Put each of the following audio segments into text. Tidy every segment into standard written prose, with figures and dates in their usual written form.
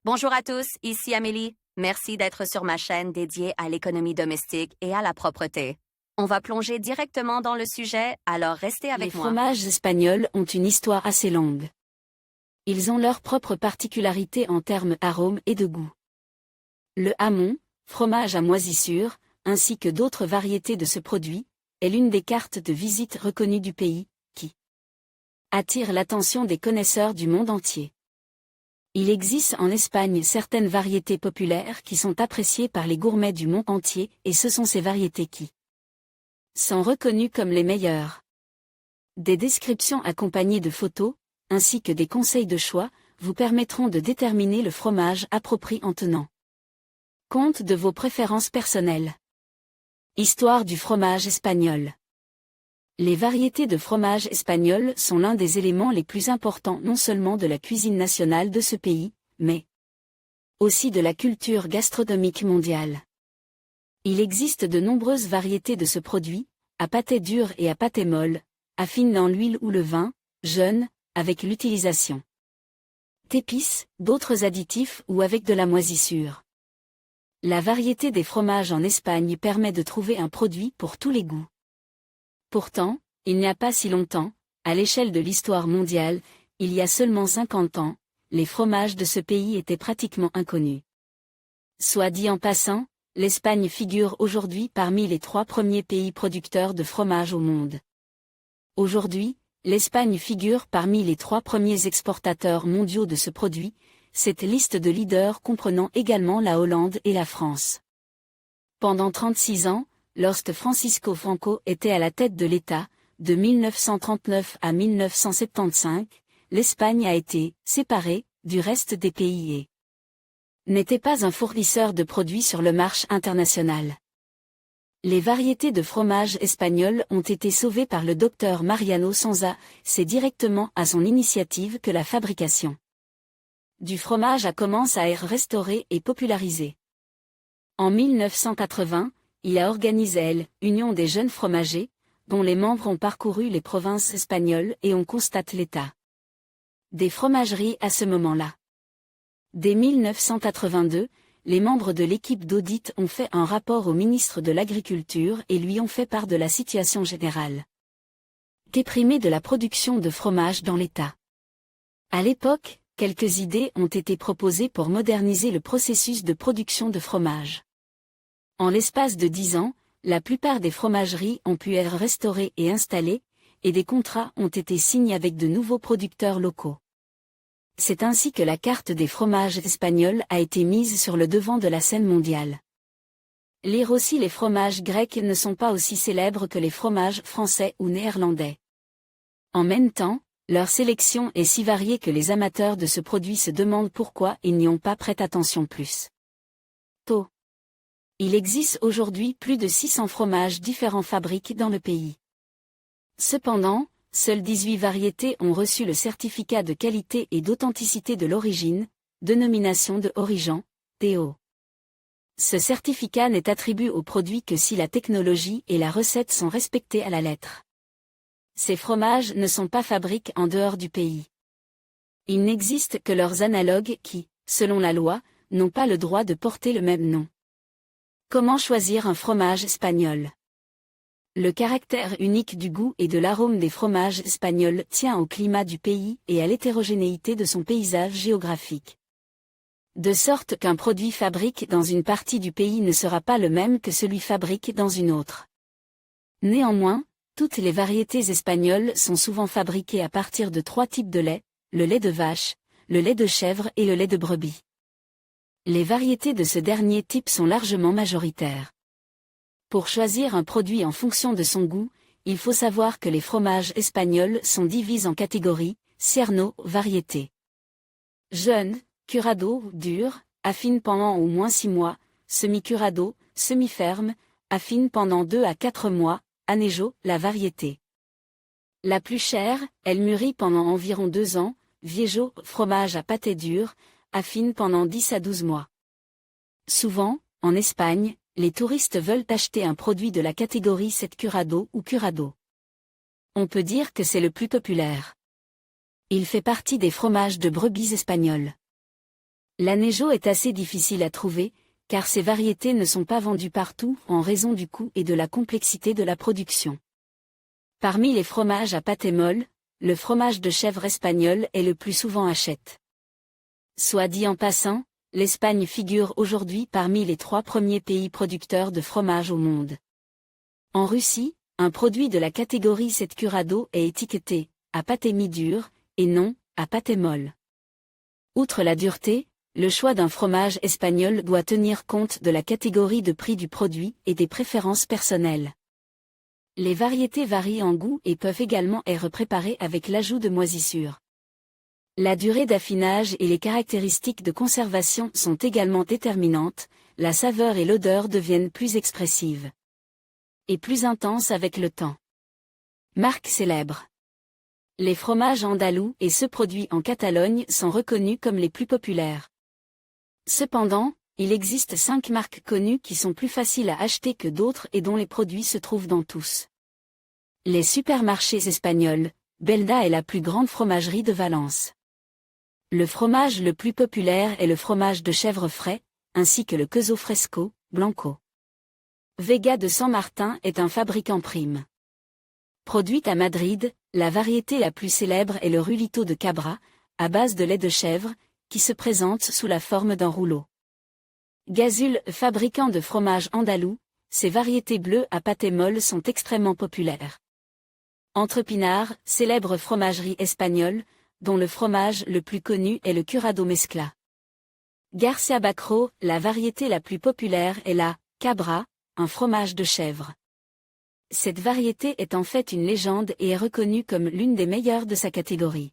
Bonjour à tous, ici Amélie. Merci d'être sur ma chaîne dédiée à l'économie domestique et à la propreté. On va plonger directement dans le sujet, alors restez avec Les moi. fromages espagnols ont une histoire assez longue. Ils ont leurs propres particularités en termes arômes et de goût. Le hamon, fromage à moisissure, ainsi que d'autres variétés de ce produit, est l'une des cartes de visite reconnues du pays, qui attire l'attention des connaisseurs du monde entier. Il existe en Espagne certaines variétés populaires qui sont appréciées par les gourmets du monde entier et ce sont ces variétés qui sont reconnues comme les meilleures. Des descriptions accompagnées de photos, ainsi que des conseils de choix, vous permettront de déterminer le fromage approprié en tenant compte de vos préférences personnelles. Histoire du fromage espagnol. Les variétés de fromage espagnol sont l'un des éléments les plus importants non seulement de la cuisine nationale de ce pays, mais aussi de la culture gastronomique mondiale. Il existe de nombreuses variétés de ce produit, à pâté dur et à pâté molle, affine dans l'huile ou le vin, jeune, avec l'utilisation d'épices, d'autres additifs ou avec de la moisissure. La variété des fromages en Espagne permet de trouver un produit pour tous les goûts. Pourtant, il n'y a pas si longtemps, à l'échelle de l'histoire mondiale, il y a seulement 50 ans, les fromages de ce pays étaient pratiquement inconnus. Soit dit en passant, l'Espagne figure aujourd'hui parmi les 3 premiers pays producteurs de fromage au monde. Aujourd'hui, l'Espagne figure parmi les 3 premiers exportateurs mondiaux de ce produit, cette liste de leaders comprenant également la Hollande et la France. Pendant 36 ans, lorsque Francisco Franco était à la tête de l'État, de 1939 à 1975, l'Espagne a été séparée du reste des pays et n'était pas un fournisseur de produits sur le marché international. Les variétés de fromage espagnol ont été sauvées par le docteur Mariano Sanza, c'est directement à son initiative que la fabrication du fromage a commencé à être restaurée et popularisée. En 1980, il a organisé l'Union des jeunes fromagers, dont les membres ont parcouru les provinces espagnoles et on constate l'état des fromageries à ce moment-là. Dès 1982, les membres de l'équipe d'audit ont fait un rapport au ministre de l'Agriculture et lui ont fait part de la situation générale déprimée de la production de fromage dans l'État. À l'époque, quelques idées ont été proposées pour moderniser le processus de production de fromage. En l'espace de 10 ans, la plupart des fromageries ont pu être restaurées et installées, et des contrats ont été signés avec de nouveaux producteurs locaux. C'est ainsi que la carte des fromages espagnols a été mise sur le devant de la scène mondiale. Lire aussi les fromages grecs ne sont pas aussi célèbres que les fromages français ou néerlandais. En même temps, leur sélection est si variée que les amateurs de ce produit se demandent pourquoi ils n'y ont pas prêté attention plus tôt. Il existe aujourd'hui plus de 600 fromages différents fabriqués dans le pays. Cependant, seules 18 variétés ont reçu le certificat de qualité et d'authenticité de l'origine, dénomination de origine, DO. Ce certificat n'est attribué au produit que si la technologie et la recette sont respectées à la lettre. Ces fromages ne sont pas fabriqués en dehors du pays. Il n'existe que leurs analogues qui, selon la loi, n'ont pas le droit de porter le même nom. Comment choisir un fromage espagnol? Le caractère unique du goût et de l'arôme des fromages espagnols tient au climat du pays et à l'hétérogénéité de son paysage géographique. De sorte qu'un produit fabriqué dans une partie du pays ne sera pas le même que celui fabriqué dans une autre. Néanmoins, toutes les variétés espagnoles sont souvent fabriquées à partir de 3 types de lait, le lait de vache, le lait de chèvre et le lait de brebis. Les variétés de ce dernier type sont largement majoritaires. Pour choisir un produit en fonction de son goût, il faut savoir que les fromages espagnols sont divisés en catégories, Cerno, variété jeune, curado, dur, affine pendant au moins 6 mois, semi-curado, semi-ferme, affine pendant 2 à 4 mois, Anejo, la variété la plus chère, elle mûrit pendant environ 2 ans, Viejo, fromage à pâté dur, affine pendant 10 à 12 mois. Souvent, en Espagne, les touristes veulent acheter un produit de la catégorie 7 curado ou curado. On peut dire que c'est le plus populaire. Il fait partie des fromages de brebis espagnols. L'Anejo est assez difficile à trouver, car ces variétés ne sont pas vendues partout en raison du coût et de la complexité de la production. Parmi les fromages à pâte molle, le fromage de chèvre espagnol est le plus souvent achèté. Soit dit en passant, l'Espagne figure aujourd'hui parmi les 3 premiers pays producteurs de fromage au monde. En Russie, un produit de la catégorie 7 curado est étiqueté à pâte mi-dure et non à pâte molle. Outre la dureté, le choix d'un fromage espagnol doit tenir compte de la catégorie de prix du produit et des préférences personnelles. Les variétés varient en goût et peuvent également être préparées avec l'ajout de moisissures. La durée d'affinage et les caractéristiques de conservation sont également déterminantes, la saveur et l'odeur deviennent plus expressives et plus intenses avec le temps. Marque célèbre. Les fromages andalous et ceux produits en Catalogne sont reconnus comme les plus populaires. Cependant, il existe 5 marques connues qui sont plus faciles à acheter que d'autres et dont les produits se trouvent dans tous les supermarchés espagnols. Belda est la plus grande fromagerie de Valence. Le fromage le plus populaire est le fromage de chèvre frais, ainsi que le queso fresco, blanco. Vega de San Martin est un fabricant prime. Produite à Madrid, la variété la plus célèbre est le rulito de cabra, à base de lait de chèvre, qui se présente sous la forme d'un rouleau. Gazul, fabricant de fromage andalou, ces variétés bleues à pâte molle sont extrêmement populaires. Entrepinard, célèbre fromagerie espagnole, dont le fromage le plus connu est le curado mezcla. Garcia Bacro, la variété la plus populaire est la cabra, un fromage de chèvre. Cette variété est en fait une légende et est reconnue comme l'une des meilleures de sa catégorie.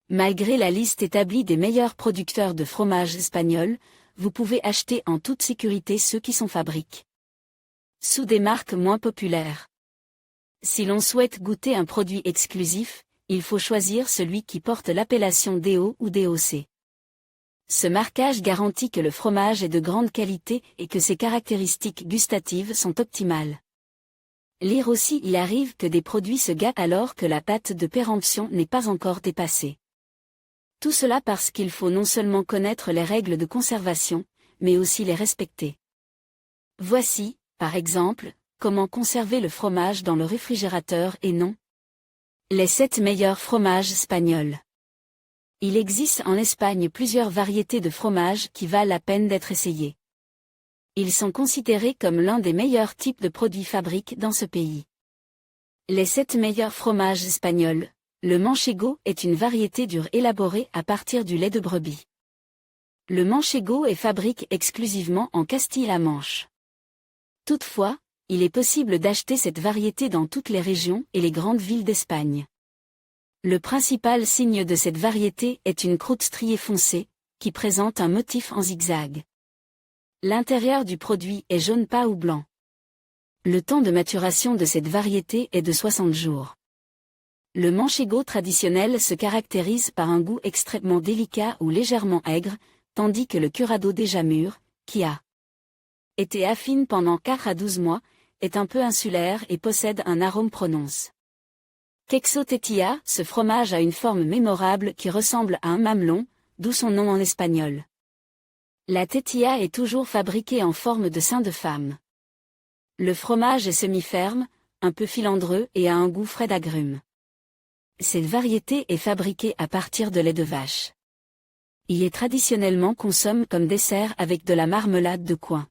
Malgré la liste établie des meilleurs producteurs de fromage espagnol, vous pouvez acheter en toute sécurité ceux qui sont fabriqués sous des marques moins populaires. Si l'on souhaite goûter un produit exclusif, il faut choisir celui qui porte l'appellation DO ou DOC. Ce marquage garantit que le fromage est de grande qualité et que ses caractéristiques gustatives sont optimales. Lire aussi, il arrive que des produits se gâtent alors que la date de péremption n'est pas encore dépassée. Tout cela parce qu'il faut non seulement connaître les règles de conservation, mais aussi les respecter. Voici, par exemple, comment conserver le fromage dans le réfrigérateur et non les 7 meilleurs fromages espagnols. Il existe en Espagne plusieurs variétés de fromages qui valent la peine d'être essayées. Ils sont considérés comme l'un des meilleurs types de produits fabriqués dans ce pays. Les 7 meilleurs fromages espagnols. Le manchego est une variété dure élaborée à partir du lait de brebis. Le manchego est fabriqué exclusivement en Castille-La Manche. Toutefois, il est possible d'acheter cette variété dans toutes les régions et les grandes villes d'Espagne. Le principal signe de cette variété est une croûte striée foncée, qui présente un motif en zigzag. L'intérieur du produit est jaune pâle ou blanc. Le temps de maturation de cette variété est de 60 jours. Le manchego traditionnel se caractérise par un goût extrêmement délicat ou légèrement aigre, tandis que le curado déjà mûr, qui a été affine pendant 4 à 12 mois, est un peu insulaire et possède un arôme prononcé. Queso tetilla, ce fromage a une forme mémorable qui ressemble à un mamelon, d'où son nom en espagnol. La tetilla est toujours fabriquée en forme de sein de femme. Le fromage est semi-ferme, un peu filandreux et a un goût frais d'agrumes. Cette variété est fabriquée à partir de lait de vache. Il est traditionnellement consommé comme dessert avec de la marmelade de coin.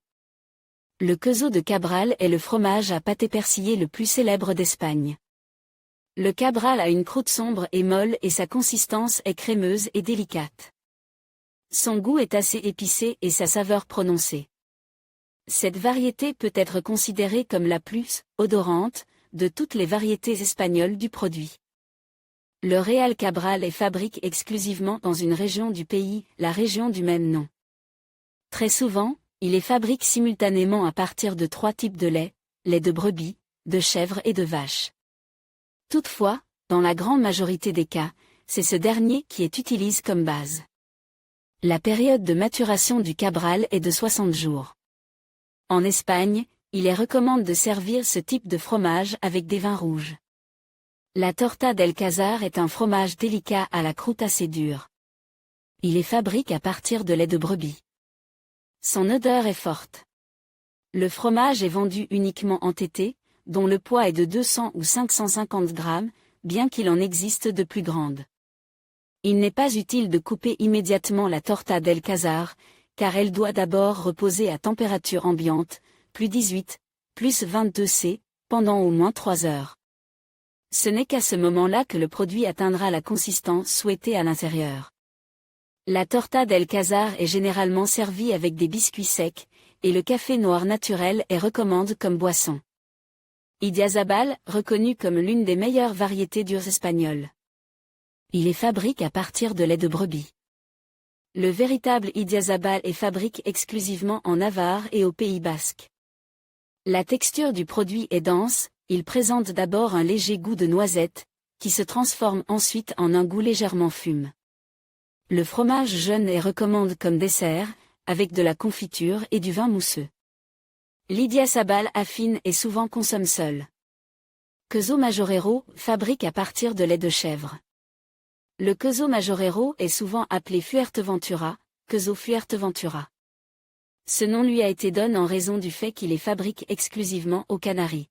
Le queso de Cabral est le fromage à pâté persillé le plus célèbre d'Espagne. Le Cabral a une croûte sombre et molle et sa consistance est crémeuse et délicate. Son goût est assez épicé et sa saveur prononcée. Cette variété peut être considérée comme la plus odorante de toutes les variétés espagnoles du produit. Le Real Cabral est fabriqué exclusivement dans une région du pays, la région du même nom. Très souvent, il est fabriqué simultanément à partir de 3 types de lait, lait de brebis, de chèvre et de vache. Toutefois, dans la grande majorité des cas, c'est ce dernier qui est utilisé comme base. La période de maturation du Cabral est de 60 jours. En Espagne, il est recommandé de servir ce type de fromage avec des vins rouges. La torta del Casar est un fromage délicat à la croûte assez dure. Il les fabrique à partir de lait de brebis. Son odeur est forte. Le fromage est vendu uniquement entêté, dont le poids est de 200 ou 550 grammes, bien qu'il en existe de plus grandes. Il n'est pas utile de couper immédiatement la torta del Casar, car elle doit d'abord reposer à température ambiante, plus 18, plus 22 C, pendant au moins 3 heures. Ce n'est qu'à ce moment-là que le produit atteindra la consistance souhaitée à l'intérieur. La torta del Casar est généralement servie avec des biscuits secs, et le café noir naturel est recommandé comme boisson. Idiazabal, reconnu comme l'une des meilleures variétés d'urs espagnols. Il les fabrique à partir de lait de brebis. Le véritable Idiazabal est fabriqué exclusivement en Navarre et au Pays Basque. La texture du produit est dense, il présente d'abord un léger goût de noisette, qui se transforme ensuite en un goût légèrement fume. Le fromage jeune est recommandé comme dessert, avec de la confiture et du vin mousseux. L'Idiazabal affine et souvent consomme seul. Queso Majorero fabrique à partir de lait de chèvre. Le queso Majorero est souvent appelé Fuerteventura, queso Fuerteventura. Ce nom lui a été donné en raison du fait qu'il est fabriqué exclusivement aux Canaries.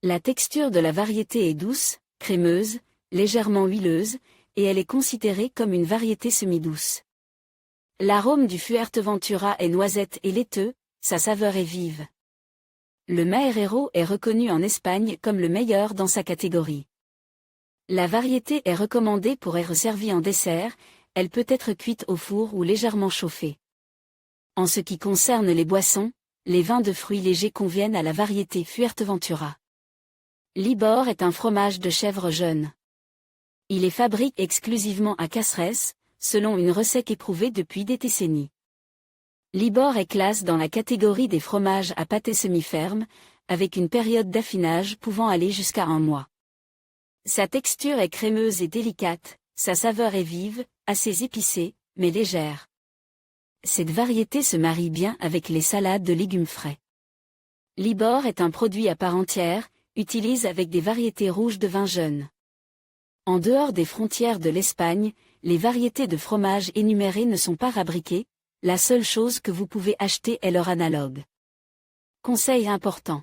La texture de la variété est douce, crémeuse, légèrement huileuse, et elle est considérée comme une variété semi-douce. L'arôme du Fuerteventura est noisette et laiteux, sa saveur est vive. Le Maerero est reconnu en Espagne comme le meilleur dans sa catégorie. La variété est recommandée pour être servie en dessert, elle peut être cuite au four ou légèrement chauffée. En ce qui concerne les boissons, les vins de fruits légers conviennent à la variété Fuerteventura. Libor est un fromage de chèvre jeune. Il est fabriqué exclusivement à Cáceres, selon une recette éprouvée depuis des décennies. Libor est classé dans la catégorie des fromages à pâté semi-ferme, avec une période d'affinage pouvant aller jusqu'à 1 mois. Sa texture est crémeuse et délicate, sa saveur est vive, assez épicée, mais légère. Cette variété se marie bien avec les salades de légumes frais. Libor est un produit à part entière, utilise avec des variétés rouges de vin jeune. En dehors des frontières de l'Espagne, les variétés de fromage énumérées ne sont pas fabriquées, la seule chose que vous pouvez acheter est leur analogue. Conseil important.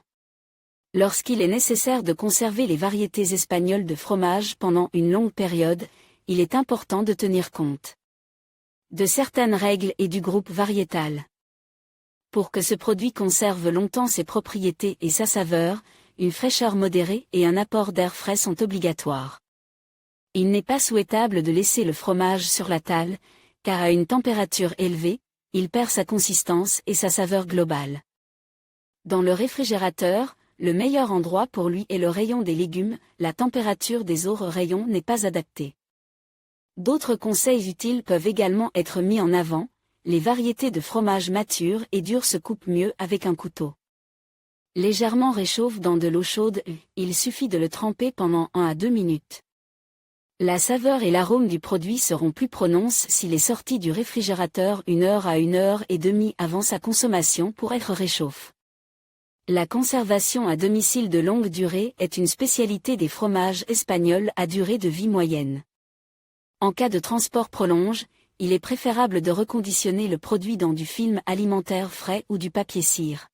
Lorsqu'il est nécessaire de conserver les variétés espagnoles de fromage pendant une longue période, il est important de tenir compte de certaines règles et du groupe variétal. Pour que ce produit conserve longtemps ses propriétés et sa saveur, une fraîcheur modérée et un apport d'air frais sont obligatoires. Il n'est pas souhaitable de laisser le fromage sur la table, car à une température élevée, il perd sa consistance et sa saveur globale. Dans le réfrigérateur, le meilleur endroit pour lui est le rayon des légumes, la température des autres rayons n'est pas adaptée. D'autres conseils utiles peuvent également être mis en avant, les variétés de fromage matures et durs se coupent mieux avec un couteau. Légèrement réchauffe dans de l'eau chaude, il suffit de le tremper pendant 1 à 2 minutes. La saveur et l'arôme du produit seront plus prononcés s'il est sorti du réfrigérateur 1 heure à 1 heure et demie avant sa consommation pour être réchauffe. La conservation à domicile de longue durée est une spécialité des fromages espagnols à durée de vie moyenne. En cas de transport prolongé, il est préférable de reconditionner le produit dans du film alimentaire frais ou du papier cire.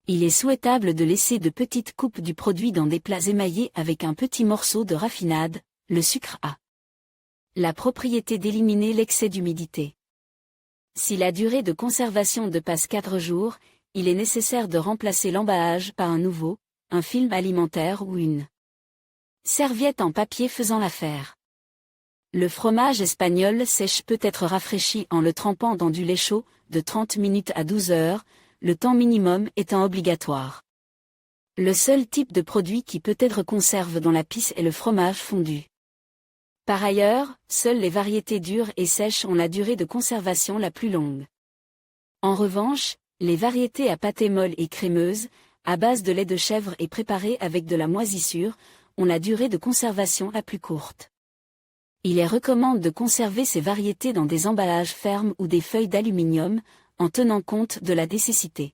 Il est souhaitable de laisser de petites coupes du produit dans des plats émaillés avec un petit morceau de raffinade, le sucre a la propriété d'éliminer l'excès d'humidité. Si la durée de conservation dépasse 4 jours, il est nécessaire de remplacer l'emballage par un nouveau, un film alimentaire ou une serviette en papier faisant l'affaire. Le fromage espagnol sèche peut être rafraîchi en le trempant dans du lait chaud, de 30 minutes à 12 heures, le temps minimum étant obligatoire. Le seul type de produit qui peut être conservé dans la pisse est le fromage fondu. Par ailleurs, seules les variétés dures et sèches ont la durée de conservation la plus longue. En revanche, les variétés à pâté molle et crémeuse, à base de lait de chèvre et préparées avec de la moisissure, ont la durée de conservation la plus courte. Il est recommandé de conserver ces variétés dans des emballages fermes ou des feuilles d'aluminium, en tenant compte de la nécessité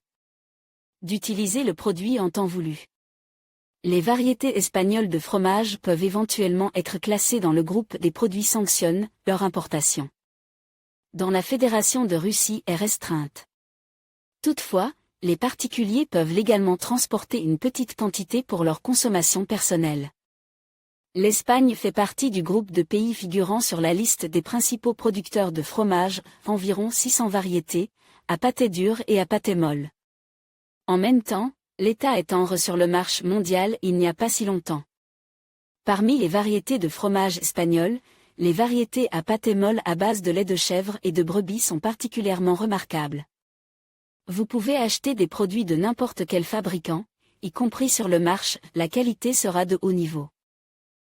d'utiliser le produit en temps voulu. Les variétés espagnoles de fromage peuvent éventuellement être classées dans le groupe des produits sanctionnent leur importation. dans la Fédération de Russie est restreinte. Toutefois, les particuliers peuvent légalement transporter une petite quantité pour leur consommation personnelle. L'Espagne fait partie du groupe de pays figurant sur la liste des principaux producteurs de fromage, environ 600 variétés, à pâté dur et à pâté molle. En même temps, l'État est sur le marché mondial il n'y a pas si longtemps. Parmi les variétés de fromage espagnol, les variétés à pâté molle à base de lait de chèvre et de brebis sont particulièrement remarquables. Vous pouvez acheter des produits de n'importe quel fabricant, y compris sur le marché, la qualité sera de haut niveau.